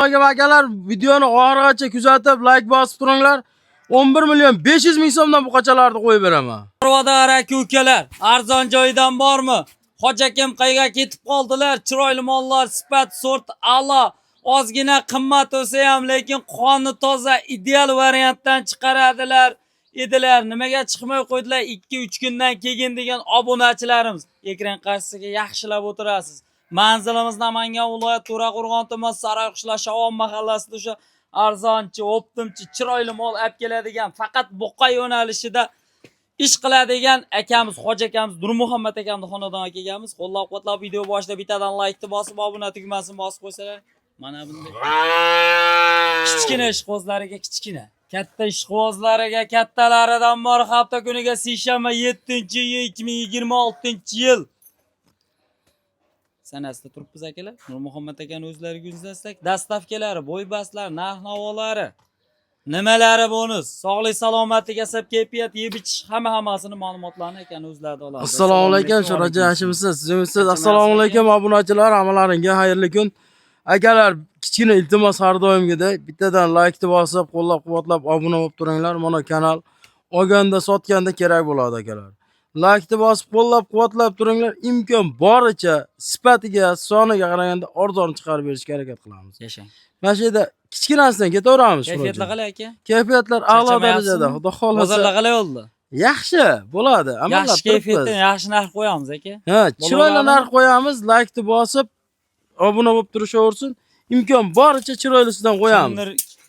Akalar videoni oxirigacha kuzatib, like bosib turinglar. 11 million 500 ming so'mdan bu qachalarni qo'yib beraman. Parvodar aka ukalar, arzon joyidan bormi? Hoji akam qayga ketib qoldilar? Chiroyli mollar, sifat, sort a'lo. Ozgina qimmat o'sa ham, lekin qoni toza, ideal variantdan chiqaradilar. Nimaga chiqmay qo'ydilar? 2-3 kundan keyin degan obunachilarimiz. Ekran qarshisiga yaxshilab o'tirasiz. Manzilimiz Namangan viloyat To'raqo'rg'on tuman Saroyqishlar Shavon mahallasida o'sha arzonchi, optimchi, chiroyli mol olib keladigan, faqat buqa yo'nalishida ish qiladigan akamiz, Hoji akamiz, Nurmuhammad akamning xonadoniga kelganmiz. Qo'llab-quvvatlab video boshida bittadan like bosib, obuna tugmasini bosib qo'ysalar, mana bunday kichkina ishqibozlariga kichkina, katta ishqibozlariga kattalaridan bor hafta kuniga seshanba 7-2026-yil sanasida turibmiz akalar. Nurmuhammad akani o'zlariga izlasak, dastavkalari, bo'ybastlar, narx-navolari, nimalari bonus, sog'lik, salomatlik, asab kayfiyat, yeb ichish hammasini ma'lumotlarni akani o'zlarida olamiz. Assalomu alaykum, Sho'rajon Hashimsiz. Sizimsiz. Assalomu alaykum obunachilar, hammalaringga xayrli kun. Akalar, kichkina iltimos har doimgidek bittadan like bosib, qo'llab-quvvatlab obuna bo'lib turinglar. Mana kanal olganda, sotganda kerak bo'ladi akalar. Like bosib, qo'llab-quvvatlab turinglar. Imkon boricha sifatiga, soniga qaraganda arzon chiqarib berishga harakat qilamiz. Yashang. Mana shu yerda kichkinasidan ketaveramiz. Kayfiyatlar qalay aka? Kayfiyatlar a'lo darajada, xudo xolasa. Bozorlar qalay bo'ldi? Yaxshi bo'ladi. Yaxshi kayfiyatdan yaxshi narx qo'yamiz aka. Ha, chiroyli narx qo'yamiz. Like bosib, obuna bo'lib turishaversin. Imkon boricha chiroylisidan qo'yamiz.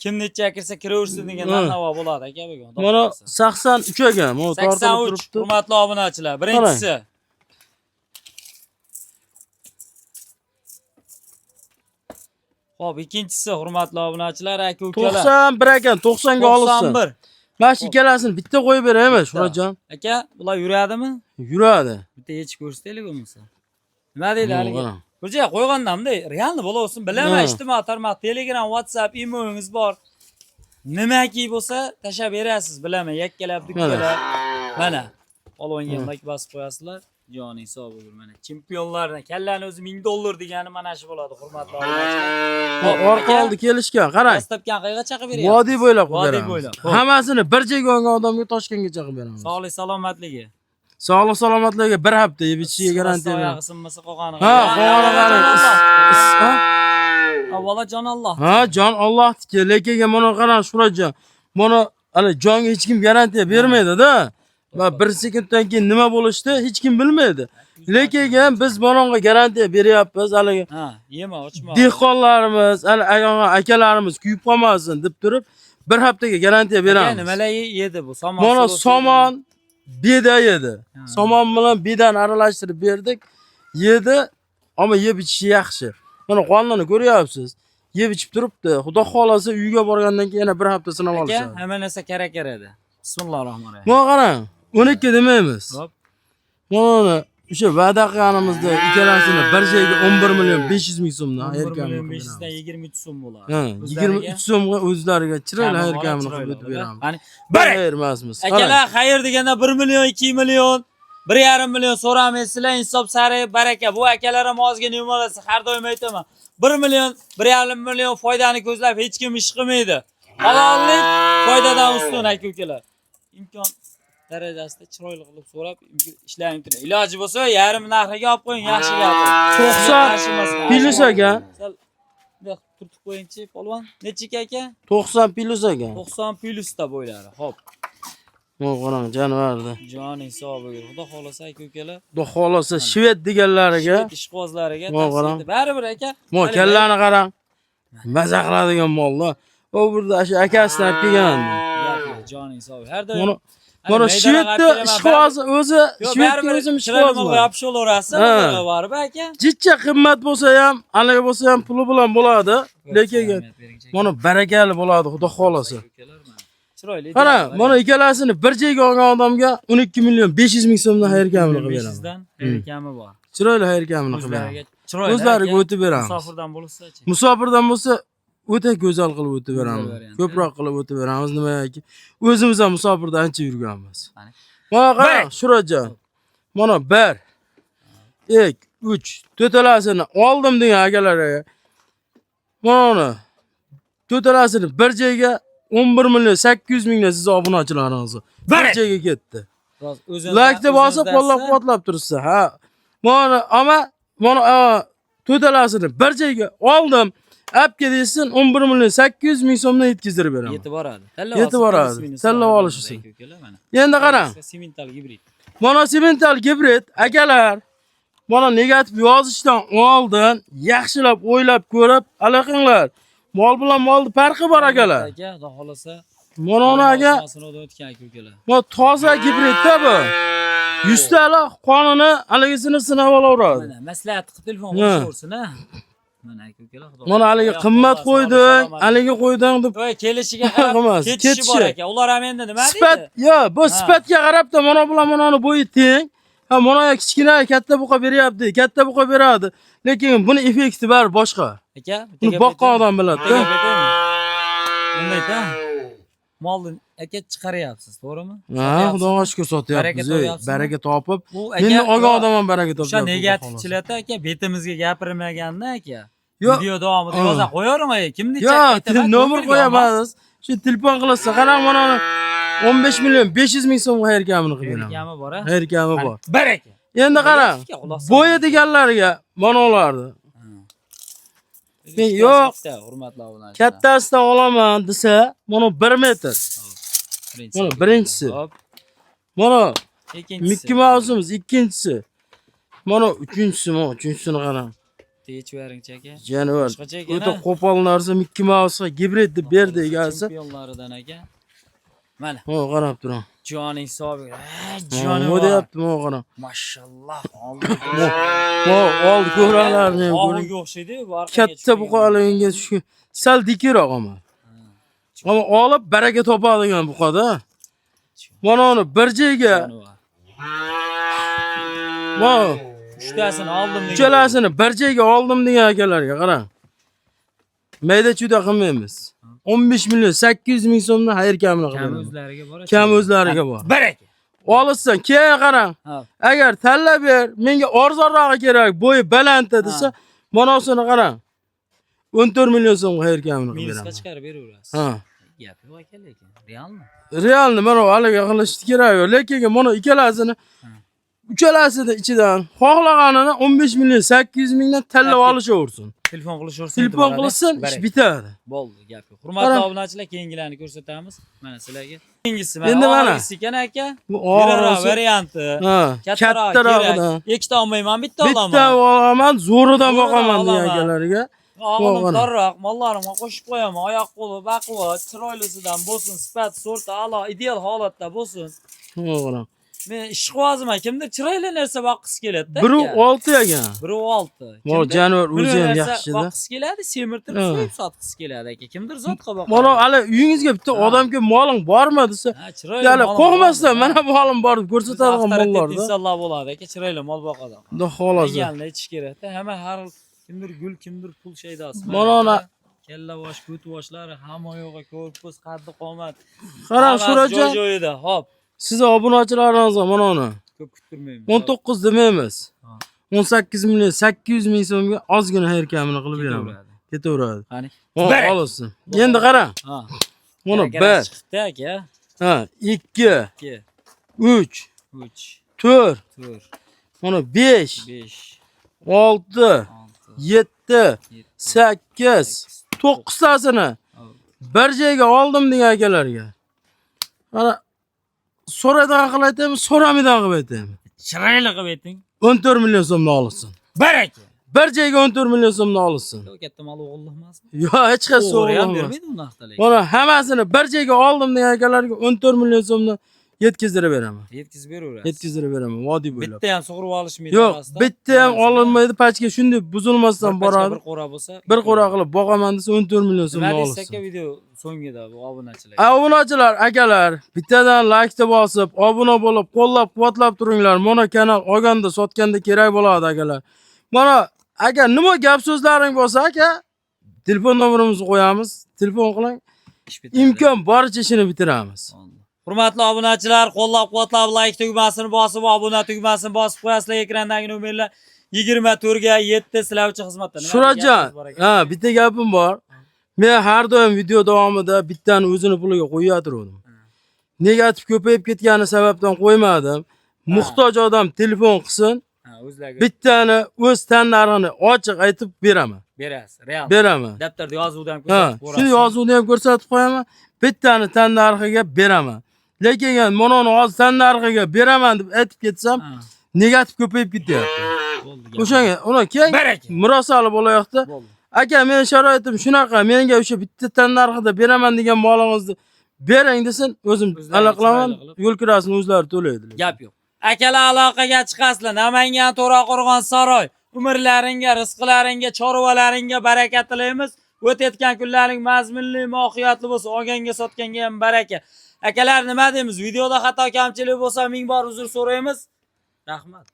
Kim necha kirsa kiraversin degan narx bo'ladi aka bugun. Mana 83 ekan. Mana tortilib turibdi. Hurmatli obunachilar, birinchisi Xo'p, ikkinchisi hurmatli obunachilar, aka ukalar. 91 ekan, 90 ga olsin. 91. Mana shu ikkalasini bitta qo'yib beraymi, Sho'rajon? Aka, bular yuradimi? Yuradi. Bitta yechib ko'rsataylik bo'lmasa. Nima deydi haligi? Bir joyga qo'ygandamda, realni bo'laversin, bilaman, ijtimoiy tarmoq, Telegram, WhatsApp, imo'ngiz bor. Nimaki bo'lsa, tashab berasiz, bilaman, yakkalab, dukkalab. Mana, olonga like bosib qo'yasizlar. Joning sog' bo'lsin mana. Chempionlardan kallani o'zi $1000 degani mana shu bo'ladi, hurmatli obunachilar. Orqa oldi kelishgan, qarang. Dastlabki qayerga chaqib beryapsiz? Vodiy bo'ylab qo'yib Vodiy beramiz. bo'ylab. Hammasini bir joyga olgan odamga Toshkentga chaqib beramiz. Sog'lik, salomatligi. Sog'lik, salomatligiga bir hafta yeb ichishiga garantiya beramiz. Oyog'i sinmasa qolgani. Ha, qolgani. Avvalo jon Alloh. Ha, jon Allohniki. Lekin mana qarang, Sho'rajon. Mana hali jonga hech kim garantiya bermaydi-da. Va 1 sekunddan keyin nima bo'lishini hech kim bilmaydi. Lekin biz bunga garantiya beryapmiz. Haligi ha, yema, ochma. Dehqonlarimiz, hali akalarimiz kuyib qolmasin deb turib, bir haftaga garantiya beramiz. Nimalar yedi bu? Somon. Mana somon beda yedi. Somon bilan bedani aralashtirib berdik. Yedi, ammo yeb ichishi yaxshi. Mana qonini ko'ryapsiz. Yeb ichib turibdi. Xudo xolasa uyga borgandan keyin yana bir hafta sinab olishadi. Aka, hamma narsa kerak edi. Bismillahirrohmanirrohim. Mana qarang, 12 demaymiz. Hop. Mana o'sha va'da qilganimizda ikkalasini bir joyga 11 million 500 ming so'mdan hayirkamni 11 million 500 dan 23 so'm bo'ladi. Ha, 23 so'mga o'zlariga chiroyli hayirkamni qilib o'tib beramiz. Qani, xayr emasmiz. Akalar, xayr deganda 1 million, 2 million, 1,5 million so'ramaysizlar, insof sari baraka. Bu akalar ham ozgina yumalasa, har doim aytaman. 1 million, 1,5 million foydani ko'zlab hech kim ish qilmaydi. Halollik foydadan ustun aka-ukalar. Imkon darajasida chiroyli qilib so'rab ishlaymiz. Iloji bo'lsa yarim narxiga olib qo'ying, yaxshi gap. 90 plus ekan. Turtib qo'yingchi, polvon. Nechika aka? 90 plus ekan. 90 plusda bo'ylari. Xo'p. Mana qarang, jonivorda. Joning sog' bo'lsin. Xudo xolasa aka-ukalar. Xudo xolasa shved deganlariga, ishqibozlariga tavsiya. Baribir aka. Mo kallani qarang. Maza qiladigan mollar. U burada shu akasidan olib kelgan. Joning sog'. Har doim mana shvedni ishqiboz o'zi, shvedga o'zim ishqibozman. Yapsholarasiz, baribir aka. Jichcha qimmat bo'lsa ham, anaga bo'lsa ham puli bilan bo'ladi. Lekin mana barakali bo'ladi, xudo xolasa. Chiroyli. Qarang, mana ikkalasini bir joyga olgan odamga 12 million 500 ming so'mdan hayirkamini qilib beramiz. 500 dan hayirkami bor. Chiroyli hayirkamini qilib beramiz. O'zlariga o'tib beramiz. Musofirdan bo'lsa-chi? Musofirdan bo'lsa o'ta go'zal qilib o'tib beramiz. Ko'proq qilib o'tib beramiz. Nimaiki o'zimiz ham musofirda ancha yurganmiz. Mana qarang, Sho'rajon. Mana 1 2 3 to'talasini oldim degan akalarga. Mana to'talasini bir joyga 11 million 800 mingdan siz obunachilaringiz. Bir joyga ketdi. Like deb bosib qo'llab-quvvatlab turibsiz. Ha. Mana to'talasini bir joyga oldim. Olib ketsin 11 million 800 ming so'mdan yetkazdirib beraman. Yetib boradi. Yetib boradi. Tanlab olish uchun. Endi qarang. Semental gibrid. Mana semental gibrid akalar. Mana negativ yozishdan oldin yaxshilab o'ylab ko'rib alaqinglar. Mol bilan molni farqi bor akalar. Aka, xudo xolasa. Mana unaga bu toza gibridda bu. 100 tala qonuni haligisini sinab olaveradi. Mana maslahat qilib telefon qilishursin ha. Mana aka ukalar, xudo. Mana haligi qimmat qo'yding, haligi qo'yding deb voy kelishiga qarab ketishi bor ekan. Ular ham endi nima deydi? Sifat, yo, bu sifatga qarabda mana bilan manoni bo'yi teng. Ha, mana kichkina katta buqa beryapti, katta buqa beradi. Lekin buni effekti bor boshqa. Aka, buni boqqan odam biladi-da. Bunday-da. Molni aka chiqaryapsiz, to'g'rimi? Ha, xudoga shukr sotyapmiz. Baraka topib. Men Endi olgan odam ham baraka topib. O'sha negativchilar aka betimizga gapirmaganda aka. Video davomida yoza qo'yaring aka. Kimni chaqirdi? Yo'q, nomer qo'yamiz. Shu telefon qilsa, qarang mana 15 million 500 ming so'm hayirkamini qilib beraman. Hayirkami bor, ha? Hayirkami bor. Baraka. Endi qarang, bo'yi deganlarga mana ularni. Men yo'q, hurmatli obunachilar. kattasidan olaman desa, mana 1 metr. Mana birinchisi. Mana Mickey Mouse'imiz ikkinchisi. Mana uchinchisini qarang. Techvering aka. Jonivar. O'ta qo'pol narsa Mickey Mouse'ga gibrid deb berdi egasi. Chempionlaridan aka. Mana. Ha, qarab turing. Joning hisobi. Nima deyapti, mana qarang. Mashallah. Oldi ko'raklarni ham ko'ring. Oxirgi o'xshaydi, bu orqaga. Katta buqalinga shu sal dikroq ama. Ama olib baraka topadigan buqada. Mana uni bir joyga. Mana uchtasini oldim degan. Uchalasini bir joyga oldim degan akalarga qarang. Mayda chuda qilmaymiz. 15 million 800 ming so'mdan hayirkamini qilamiz. Kam o'zlariga bor. Baraka. Olsan, keyin qarang. Agar tanlab ber, menga arzonrog'i kerak, bo'yi baland desa, manasini qarang. 14 million so'mga hayirkamini qilib beraman. Minusga chiqarib beraverasiz. Ha. Gap yo'q aka lekin. Realmi? Realni mana haliga qilish kerak yo'q, lekin mana ikkalasini uchalasini ichidan xohlaganini 15 million 800 mingdan tanlab olishaversin. Telefon qilishursin. Telefon qilsin, ish bitadi. Bo'ldi, gap yo'q. Hurmatli obunachilar, keyingilarni ko'rsatamiz. Mana sizlarga. Keyingisi Endi mana ekan aka. Bu varianti. Kattaroqdan. Ikkita olmayman, bitta olaman. Bitta olaman, zo'ridan boqaman degan akalarga. Og'lim torroq, mollarimga qo'shib qo'yaman. Oyoq qo'li baquvvat, chiroylisidan bo'lsin, sifat, sorti a'lo, ideal holatda bo'lsin. To'g'ri. Men ish qilyapman, kimdir chiroyli narsa boqqisi keladi-da. 1.6 ekan. 1.6. Mol jonivar o'zi ham yaxshi-da. Boqqisi keladi, semirtirib so'yib sotqisi keladi aka. Kimdir zotqa boqadi. Mana hali uyingizga bitta odamga moling bormi desa, ya'ni qo'rqmasdan mana bu molim bor deb ko'rsatadigan mollarda. Inshaalloh bo'ladi aka, chiroyli mol boqadi. Xudo xolasa. Deganni ichish kerak-da. Hamma har kimdir gul, kimdir pul shaydasi. Mana kalla bosh, ko't boshlari hamma yo'g'i ko'rpus, qaddi qomat. Qarang, Surajon. Joyida, hop. Siz obunachilaringizga mana uni ko'p kuttirmaymiz. 19 demaymiz. 18 million 800 ming so'mga ozgina hayirkamini qilib beraman. Ketaveradi. Qani? Olsin. Endi qarang. Ha. Mana 1 chiqdi aka. Ha, 2 3 4 mana 5 6 7 8 9 tasini bir joyga oldim degan akalarga. Mana so'raydigan qilib aytaymi, so'ramidan qilib aytaymi? Chiroyli qilib ayting. 14 million so'mdan olsin. Baraka. Bir joyga 14 million so'mdan olsin. Katta mal o'g'illik emasmi? Yo'q, hech qaysi o'g'il ham bermaydi uni haqdalik. Mana hammasini bir joyga oldim degan akalarga 14 million so'mdan yetkazdirib beraman. Yetkazib beraverasiz. Yetkazdirib beraman, vodiy bo'ylab. Bitta ham sug'urib olishmaydi. Yo'q, bitta ham olinmaydi, pachka shunday buzilmasdan boradi. Bir qo'ra bo'lsa, bir qo'ra qilib boqaman desa 14 million so'mdan olsin. Nima desaka video so'ngida bu obunachilar. Obunachilar, akalar, bittadan like bosib, obuna bo'lib, qo'llab-quvvatlab turinglar. Mana kanal olganda, sotganda kerak bo'ladi akalar. Mana agar nima gap so'zlaring bo'lsa aka, telefon nomerimizni qo'yamiz, telefon qiling. Imkon boricha ishini bitiramiz. Hurmatli obunachilar, qo'llab-quvvatlab like tugmasini bosib, obuna tugmasini bosib qo'yasizlar. Ekrandagi nomerlar 24 ga 7 sizlar uchun xizmatda. Surajon, ha, bitta gapim bor. Men har doim video davomida bittani o'zini puliga qo'yaverdim. Negativ ko'payib ketgani sababdan qo'ymadim. Muhtoj odam telefon qilsin, O'zlariga bittani o'z tan narxini ochiq aytib beraman. berasiz. Real. Beraman. Daftarda yozuvdan Ha, ko'rsatib shuni yozuvni ham ko'rsatib qo'yaman. Bittani tan narxiga beraman. Lekin mononi hozir tan narxiga beraman deb aytib ketsam, negativ ko'payib ketyapti. O'shanga, uni keng Baraka. murosali bo'layapti. Bo'ldi. Aka, men sharoitim shunaqa, menga o'sha bitta tan narxida beraman degan molingizni bering desin, o'zim O'zlari aloqalaman, chiroyli qilib. yo'l kirasini o'zlari to'laydilar. Gap yo'q. Akalar aloqaga chiqasizlar. Namangan To'raqo'rg'on Saroy. Umrlaringga, rizqlaringga, chorvalaringga baraka tilaymiz. O'tayotgan kunlaring mazmunli, mohiyatli bo'lsin. Olganga, sotganga ham baraka. Akalar nima deymiz? Videoda xato kamchilik bo'lsa ming bor uzr so'raymiz. Rahmat.